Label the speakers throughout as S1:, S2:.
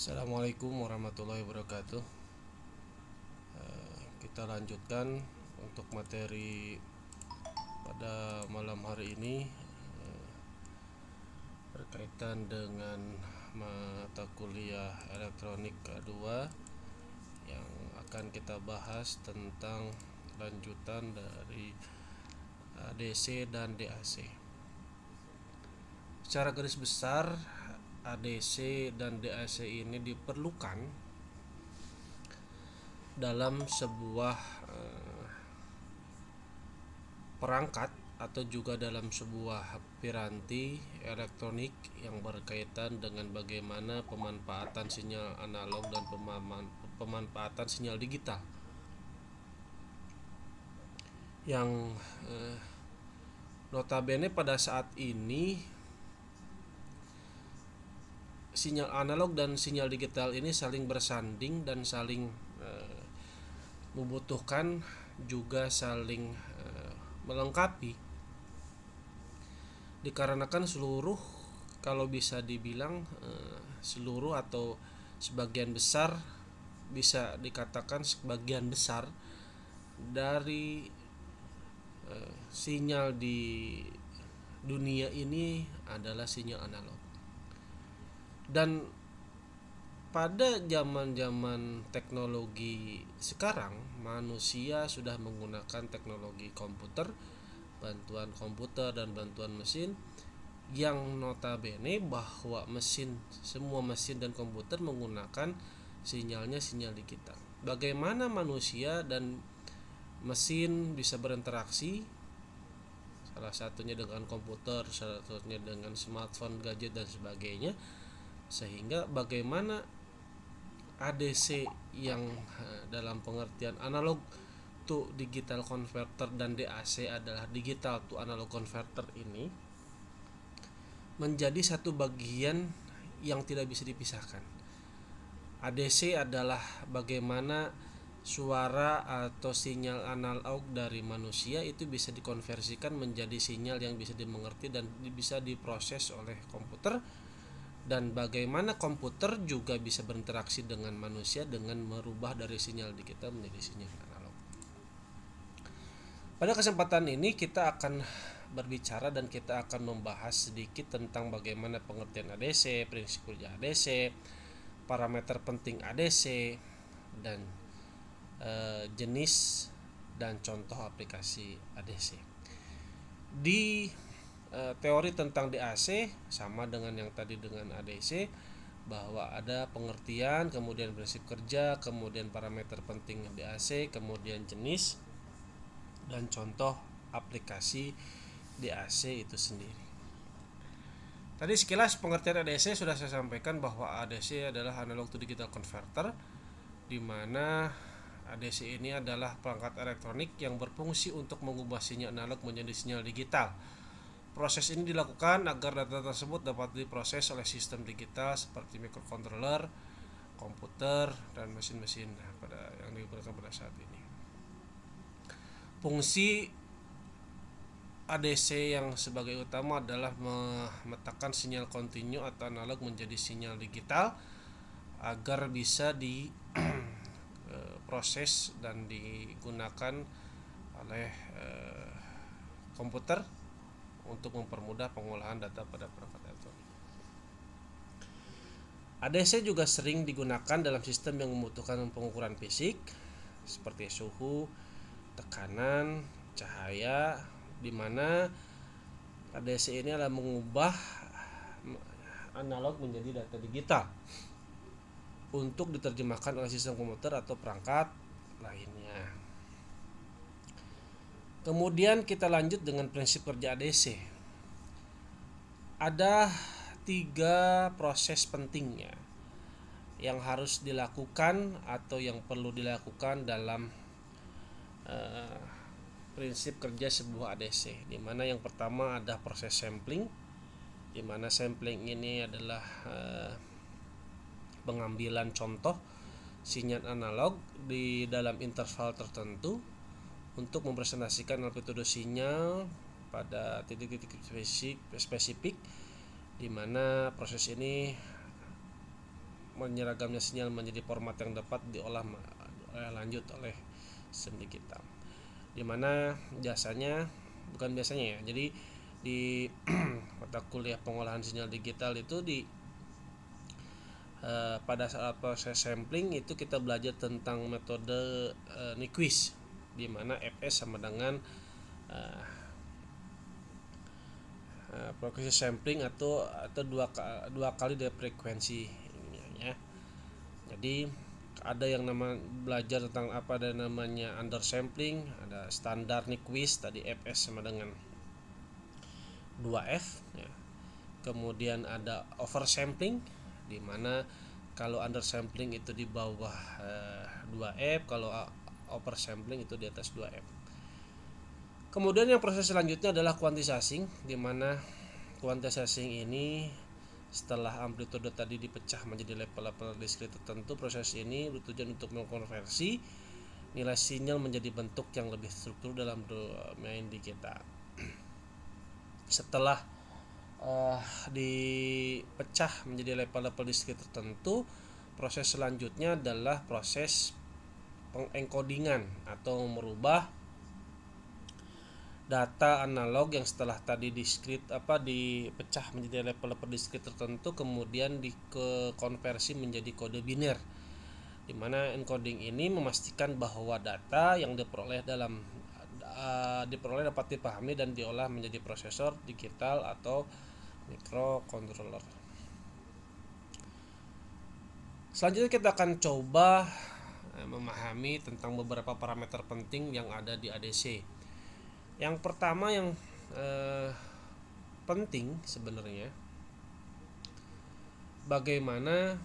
S1: Assalamualaikum warahmatullahi wabarakatuh. Kita lanjutkan untuk materi pada malam hari ini berkaitan dengan mata kuliah elektronik kedua yang akan kita bahas tentang lanjutan dari ADC dan DAC. Secara garis besar, ADC dan DAC ini diperlukan dalam sebuah perangkat atau juga dalam sebuah piranti elektronik yang berkaitan dengan bagaimana pemanfaatan sinyal analog dan pemanfaatan sinyal digital yang notabene pada saat ini sinyal analog dan sinyal digital ini saling bersanding dan saling membutuhkan juga saling melengkapi, dikarenakan seluruh, kalau bisa dibilang seluruh atau sebagian besar, bisa dikatakan sebagian besar dari sinyal di dunia ini adalah sinyal analog. Dan pada zaman-zaman teknologi sekarang, manusia sudah menggunakan teknologi komputer, bantuan komputer dan bantuan mesin, yang notabene bahwa semua mesin dan komputer menggunakan sinyalnya sinyal digital. Bagaimana manusia dan mesin bisa berinteraksi, salah satunya dengan komputer, salah satunya dengan smartphone, gadget dan sebagainya, sehingga bagaimana ADC yang dalam pengertian analog to digital converter dan DAC adalah digital to analog converter ini menjadi satu bagian yang tidak bisa dipisahkan. ADC adalah bagaimana suara atau sinyal analog dari manusia itu bisa dikonversikan menjadi sinyal yang bisa dimengerti dan bisa diproses oleh komputer, dan bagaimana komputer juga bisa berinteraksi dengan manusia dengan merubah dari sinyal digital menjadi sinyal analog. Pada kesempatan ini kita akan berbicara dan kita akan membahas sedikit tentang bagaimana pengertian ADC, prinsip kerja ADC, parameter penting ADC, dan jenis dan contoh aplikasi ADC. Di teori tentang DAC sama dengan yang tadi dengan ADC, bahwa ada pengertian, kemudian prinsip kerja, kemudian parameter penting DAC, kemudian jenis dan contoh aplikasi DAC itu sendiri. Tadi sekilas pengertian ADC sudah saya sampaikan bahwa ADC adalah analog to digital converter, di mana ADC ini adalah perangkat elektronik yang berfungsi untuk mengubah sinyal analog menjadi sinyal digital. Proses ini dilakukan agar data tersebut dapat diproses oleh sistem digital seperti microcontroller, komputer, dan mesin-mesin yang digunakan pada saat ini. Fungsi ADC yang sebagai utama adalah memetakan sinyal kontinu atau analog menjadi sinyal digital agar bisa diproses dan digunakan oleh komputer untuk mempermudah pengolahan data pada perangkat elektronik. ADC juga sering digunakan dalam sistem yang membutuhkan pengukuran fisik seperti suhu, tekanan, cahaya, di mana ADC ini adalah mengubah analog menjadi data digital untuk diterjemahkan oleh sistem komputer atau perangkat lainnya. Kemudian kita lanjut dengan prinsip kerja ADC. Ada 3 proses pentingnya yang harus dilakukan atau yang perlu dilakukan dalam prinsip kerja sebuah ADC, di mana yang pertama ada proses sampling, di mana sampling ini adalah pengambilan contoh sinyal analog di dalam interval tertentu untuk mempresentasikan amplitude sinyal pada titik-titik spesifik, di mana proses ini menyeragamnya sinyal menjadi format yang dapat diolah lanjut oleh sistem digital. Dimana biasanya ya, jadi di mata kuliah pengolahan sinyal digital itu pada saat proses sampling itu kita belajar tentang metode Nyquist, di mana Fs sama dengan frekuensi sampling atau dua kali dari frekuensi ya. Jadi ada yang belajar tentang apa, ada namanya undersampling, ada standar Nyquist tadi Fs sama dengan 2F ya. Kemudian ada oversampling, di mana kalau undersampling itu di bawah 2F, kalau oversampling itu di atas 2F. Kemudian yang proses selanjutnya adalah quantizing, di mana quantizing ini setelah amplitude tadi dipecah menjadi level-level diskrit tertentu, proses ini bertujuan untuk mengkonversi nilai sinyal menjadi bentuk yang lebih struktur dalam domain digital. Setelah dipecah menjadi level-level diskrit tertentu, proses selanjutnya adalah proses pengencodingan atau merubah data analog yang setelah tadi dipecah menjadi level-level diskrit tertentu, kemudian dikonversi menjadi kode biner, di mana encoding ini memastikan bahwa data yang diperoleh dapat dipahami dan diolah menjadi prosesor digital atau microcontroller. Selanjutnya kita akan coba memahami tentang beberapa parameter penting yang ada di ADC. Yang pertama yang penting sebenarnya, bagaimana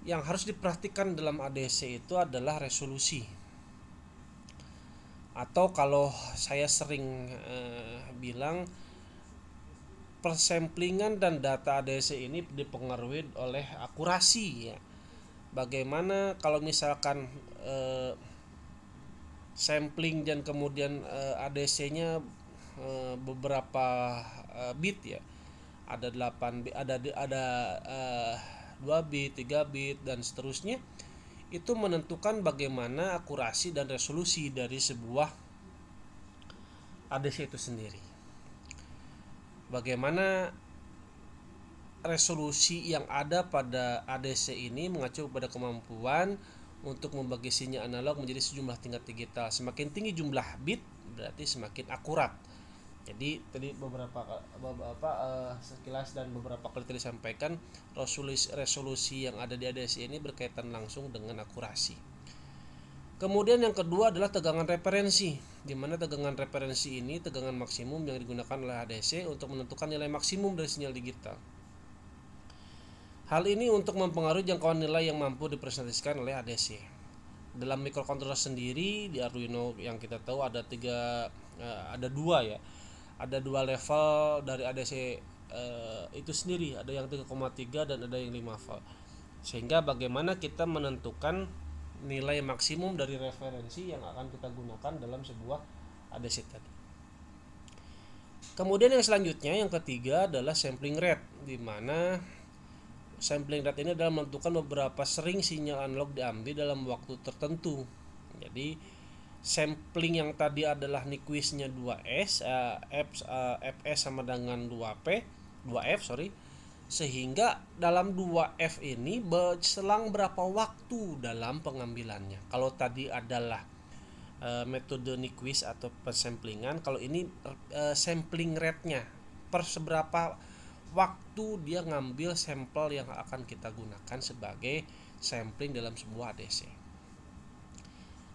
S1: yang harus diperhatikan dalam ADC itu adalah resolusi. Atau kalau saya sering bilang, persamplingan dan data ADC ini dipengaruhi oleh akurasi ya. Bagaimana kalau misalkan sampling dan kemudian ADC-nya beberapa bit ya. Ada 8 bit, ada 2 bit, 3 bit dan seterusnya. Itu menentukan bagaimana akurasi dan resolusi dari sebuah ADC itu sendiri. Bagaimana resolusi yang ada pada ADC ini mengacu pada kemampuan untuk membagi sinyal analog menjadi sejumlah tingkat digital. Semakin tinggi jumlah bit berarti semakin akurat. Jadi tadi sekilas dan beberapa kali tadi disampaikan, resolusi yang ada di ADC ini berkaitan langsung dengan akurasi. Kemudian yang kedua adalah tegangan referensi, di mana tegangan referensi ini tegangan maksimum yang digunakan oleh ADC untuk menentukan nilai maksimum dari sinyal digital. Hal ini untuk mempengaruhi jangkauan nilai yang mampu dipresentasikan oleh ADC. Dalam microcontroller sendiri di Arduino yang kita tahu ada dua ya. Ada 2 level dari ADC itu sendiri, ada yang 3,3 dan ada yang 5 volt. Sehingga bagaimana kita menentukan nilai maksimum dari referensi yang akan kita gunakan dalam sebuah ADC tadi. Kemudian yang selanjutnya, yang ketiga adalah sampling rate, di mana sampling rate ini adalah menentukan beberapa sering sinyal analog diambil dalam waktu tertentu. Jadi sampling yang tadi adalah Nyquist-nya 2S, Fs sama dengan 2F, sehingga dalam 2F ini berselang berapa waktu dalam pengambilannya. Kalau tadi adalah metode Nyquist atau pensamplingan, kalau ini sampling rate-nya per seberapa waktu dia ngambil sampel yang akan kita gunakan sebagai sampling dalam sebuah ADC.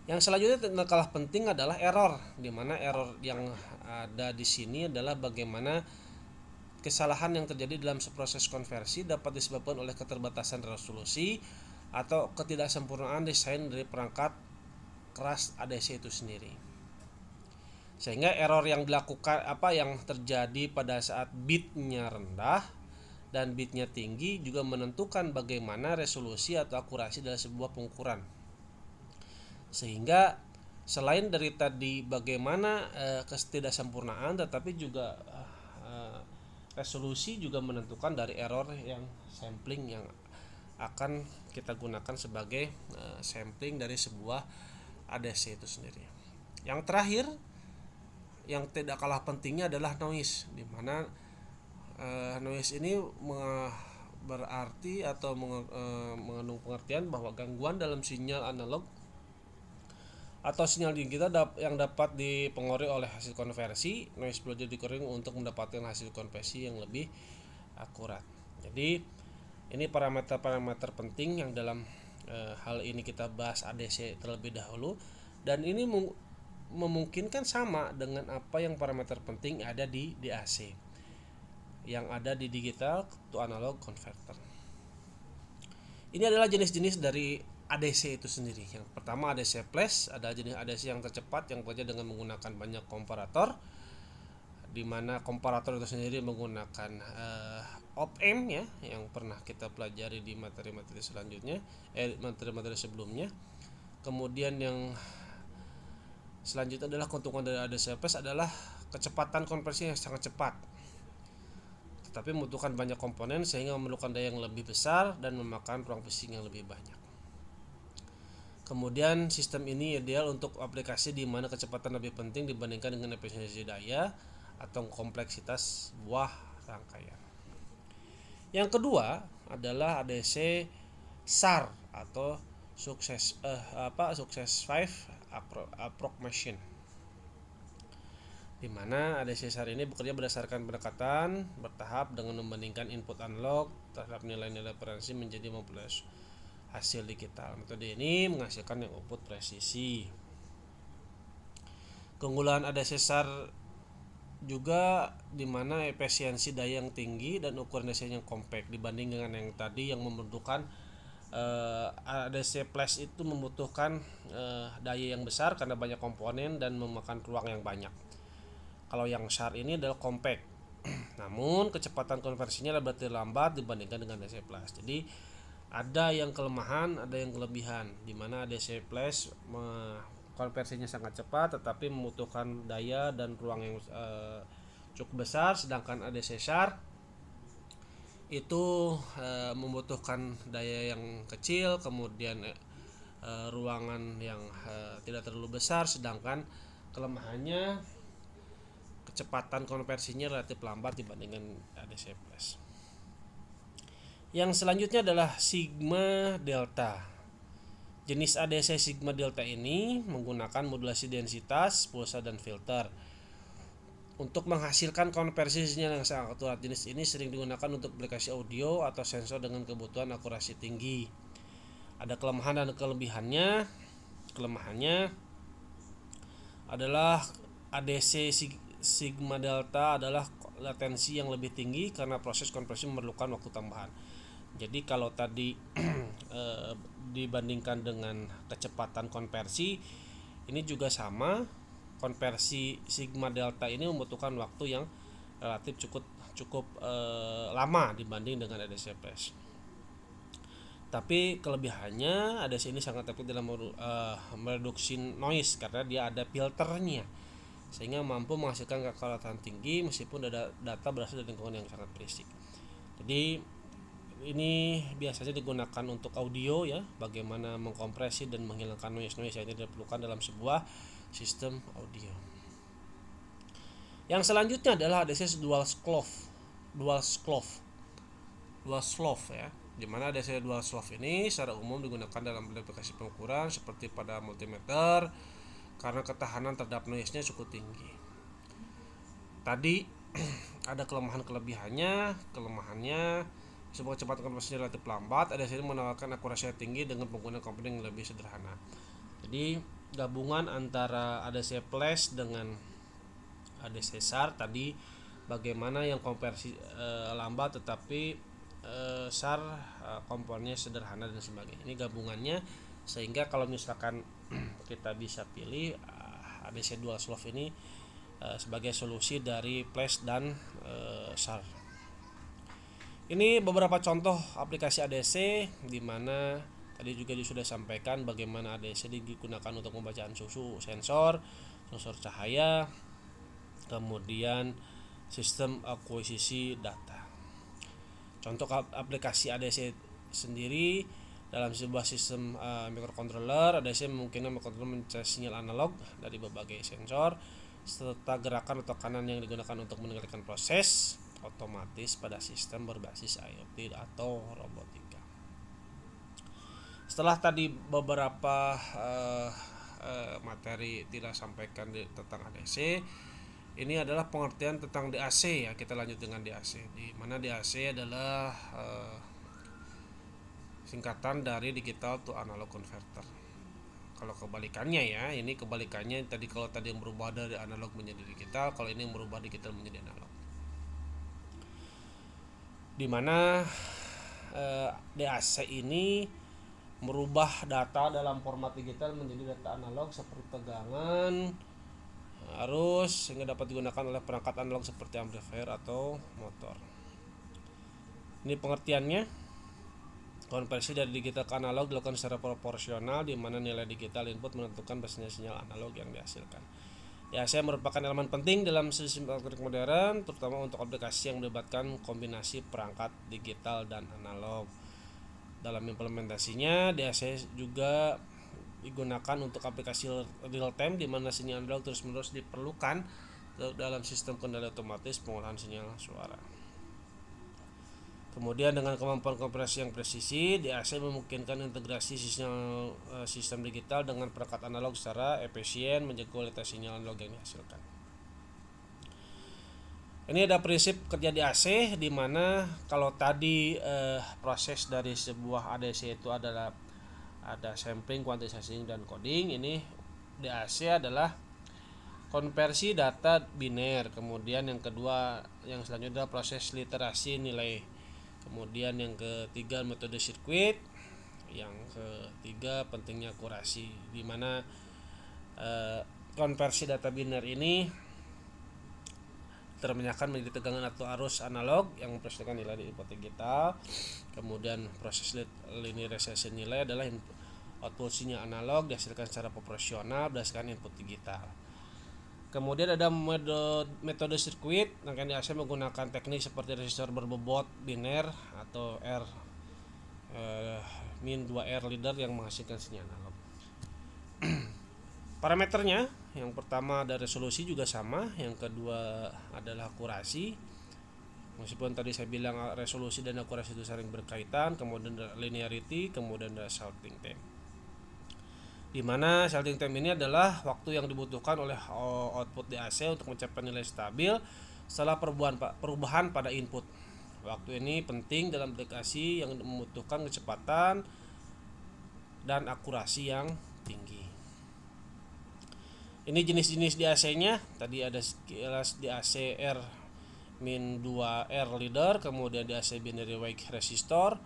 S1: Yang selanjutnya tidak kalah penting adalah error, di mana error yang ada di sini adalah bagaimana kesalahan yang terjadi dalam proses konversi dapat disebabkan oleh keterbatasan resolusi atau ketidaksempurnaan desain dari perangkat keras ADC itu sendiri. Sehingga error yang terjadi pada saat bitnya rendah dan bitnya tinggi juga menentukan bagaimana resolusi atau akurasi dalam sebuah pengukuran. Sehingga selain dari tadi bagaimana ketidaksempurnaan, tetapi juga resolusi juga menentukan dari error yang sampling yang akan kita gunakan sebagai sampling dari sebuah ADC itu sendiri. Yang terakhir, yang tidak kalah pentingnya adalah noise, di mana noise ini berarti atau mengandung pengertian bahwa gangguan dalam sinyal analog atau sinyal digital yang dapat dipengaruhi oleh hasil konversi. Noise perlu dikurangi untuk mendapatkan hasil konversi yang lebih akurat. Jadi ini parameter-parameter penting yang dalam hal ini kita bahas ADC terlebih dahulu, dan ini memungkinkan sama dengan apa yang parameter penting ada di DAC yang ada di digital to analog converter. Ini adalah jenis-jenis dari ADC itu sendiri. Yang pertama ADC flash, ada jenis ADC yang tercepat yang bekerja dengan menggunakan banyak komparator, di mana komparator itu sendiri menggunakan op-amp ya, yang pernah kita pelajari di materi-materi selanjutnya, materi-materi sebelumnya. Kemudian yang selanjutnya adalah keuntungan dari ADC flash adalah kecepatan konversi yang sangat cepat, tetapi membutuhkan banyak komponen sehingga memerlukan daya yang lebih besar dan memakan ruang pusing yang lebih banyak. Kemudian sistem ini ideal untuk aplikasi di mana kecepatan lebih penting dibandingkan dengan efisiensi daya atau kompleksitas buah rangkaian. Yang kedua adalah ADC SAR atau Success 5 Approximation, di mana ADC SAR ini bekerja berdasarkan pendekatan bertahap dengan membandingkan input analog terhadap nilai-nilai referensi menjadi memperoleh hasil digital. Metode ini menghasilkan yang output presisi. Keunggulan ADC SAR juga di mana efisiensi daya yang tinggi dan ukuran ADC yang compact dibanding dengan yang tadi yang membutuhkan ADC flash itu membutuhkan daya yang besar karena banyak komponen dan memakan ruang yang banyak. Kalau yang SAR ini adalah compact, namun kecepatan konversinya lebih lambat dibandingkan dengan ADC flash. Jadi ada yang kelemahan, ada yang kelebihan, di mana ADC flash konversinya sangat cepat tetapi membutuhkan daya dan ruang yang cukup besar, sedangkan ADC SAR itu membutuhkan daya yang kecil, kemudian ruangan yang tidak terlalu besar, sedangkan kelemahannya kecepatan konversinya relatif lambat dibandingkan ADC flash. Yang selanjutnya adalah sigma delta. Jenis ADC sigma delta ini menggunakan modulasi densitas, pulsa dan filter untuk menghasilkan konversi sinyal yang sangat akurat. Jenis ini sering digunakan untuk aplikasi audio atau sensor dengan kebutuhan akurasi tinggi. Ada kelemahan dan kelebihannya. Kelemahannya adalah ADC sigma delta adalah latensi yang lebih tinggi karena proses konversi memerlukan waktu tambahan. Jadi kalau tadi dibandingkan dengan kecepatan konversi, ini juga sama. Konversi sigma delta ini membutuhkan waktu yang relatif cukup lama dibanding dengan ADC flash. Tapi kelebihannya ADC ini sangat efektif dalam mereduksi noise karena dia ada filternya, sehingga mampu menghasilkan keakuratan tinggi meskipun data berasal dari lingkungan yang sangat berisik. Jadi ini biasanya digunakan untuk audio ya, bagaimana mengkompresi dan menghilangkan noise yang tidak diperlukan dalam sebuah sistem audio. Yang selanjutnya adalah ADC dual slope ya, di mana ADC dual slope ini secara umum digunakan dalam aplikasi pengukuran seperti pada multimeter karena ketahanan terhadap noise-nya cukup tinggi. Tadi ada kelemahannya. Sebuah kecepatan konversi relatif lambat, ADC ini menawarkan akurasi tinggi dengan penggunaan komponen yang lebih sederhana. Jadi gabungan antara ADC flash dengan ADC SAR tadi, bagaimana yang konversi lambat tetapi SAR komponennya sederhana dan sebagainya. Ini gabungannya sehingga kalau misalkan kita bisa pilih ADC dual slope ini sebagai solusi dari flash dan SAR. Ini beberapa contoh aplikasi ADC di mana tadi juga sudah sampaikan bagaimana ADC digunakan untuk pembacaan suhu sensor cahaya, kemudian sistem akuisisi data. Contoh aplikasi ADC sendiri dalam sebuah sistem microcontroller, ADC memungkinkan microcontroller mencari sinyal analog dari berbagai sensor serta gerakan atau tekanan yang digunakan untuk mengendalikan proses otomatis pada sistem berbasis IoT atau robotika. Setelah tadi beberapa materi tidak sampaikan tentang ADC, ini adalah pengertian tentang DAC ya. Kita lanjut dengan DAC, di mana DAC adalah singkatan dari digital to analog converter. Kalau kebalikannya ya, ini kebalikannya tadi, kalau tadi yang berubah dari analog menjadi digital, kalau ini yang berubah digital menjadi analog. Di mana DAC ini merubah data dalam format digital menjadi data analog seperti tegangan, arus, sehingga dapat digunakan oleh perangkat analog seperti amplifier atau motor. Ini pengertiannya. Konversi dari digital ke analog dilakukan secara proporsional, di mana nilai digital input menentukan biasanya sinyal analog yang dihasilkan. DAC merupakan elemen penting dalam sistem elektronik modern, terutama untuk aplikasi yang melibatkan kombinasi perangkat digital dan analog. Dalam implementasinya, DAC juga digunakan untuk aplikasi real time, di mana sinyal analog terus-menerus diperlukan dalam sistem kendali otomatis pengolahan sinyal suara. Kemudian dengan kemampuan kompresi yang presisi, DAC memungkinkan integrasi sistem digital dengan perangkat analog secara efisien, menjaga kualitas sinyal analog yang dihasilkan. Ini ada prinsip kerja DAC, di mana kalau tadi proses dari sebuah ADC itu adalah ada sampling, quantizing, dan coding. Ini DAC adalah konversi data biner. Kemudian yang kedua, yang selanjutnya adalah proses literasi nilai. Kemudian yang ketiga metode sirkuit, yang ketiga pentingnya akurasi, di mana konversi data biner ini terminyakan menjadi tegangan atau arus analog yang memproseskan nilai di input digital. Kemudian proses linearisasi nilai adalah output sinyal analog dihasilkan secara proporsional berdasarkan input digital. Kemudian ada metode sirkuit yang DAC menggunakan teknik seperti resistor berbobot biner atau R-2R leader yang menghasilkan sinyal analog. Parameternya, yang pertama ada resolusi juga sama, yang kedua adalah akurasi. Meskipun tadi saya bilang resolusi dan akurasi itu sering berkaitan, kemudian ada linearity, kemudian ada salting time. Di mana salting time ini adalah waktu yang dibutuhkan oleh output DAC untuk mencapai nilai stabil setelah perubahan pada input. Waktu ini penting dalam aplikasi yang membutuhkan kecepatan dan akurasi yang tinggi. Ini jenis-jenis DAC-nya. Tadi ada sekilas DAC R-2R leader, kemudian DAC binary wave resistor,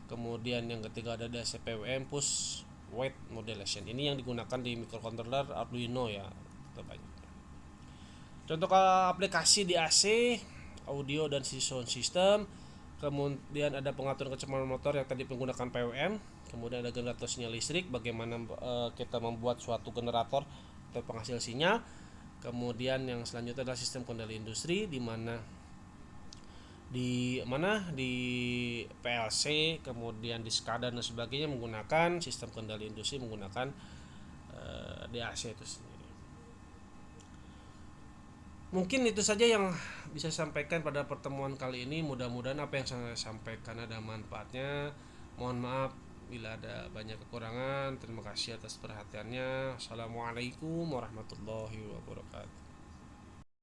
S1: kemudian yang ketiga ada DAC PWM push weight modulation. Ini yang digunakan di microcontroller Arduino ya, terbanyak. Contoh aplikasi DAC, audio dan sound system. Kemudian ada pengaturan kecepatan motor yang tadi menggunakan PWM. Kemudian ada generator sinyal listrik, bagaimana kita membuat suatu generator atau penghasil sinyal. Kemudian yang selanjutnya adalah sistem kendali industri, di mana di PLC, kemudian di SCADA dan sebagainya menggunakan sistem kendali industri menggunakan DAC itu sendiri. Mungkin itu saja yang bisa saya sampaikan pada pertemuan kali ini. Mudah-mudahan apa yang saya sampaikan ada manfaatnya. Mohon maaf bila ada banyak kekurangan. Terima kasih atas perhatiannya. Assalamualaikum warahmatullahi wabarakatuh.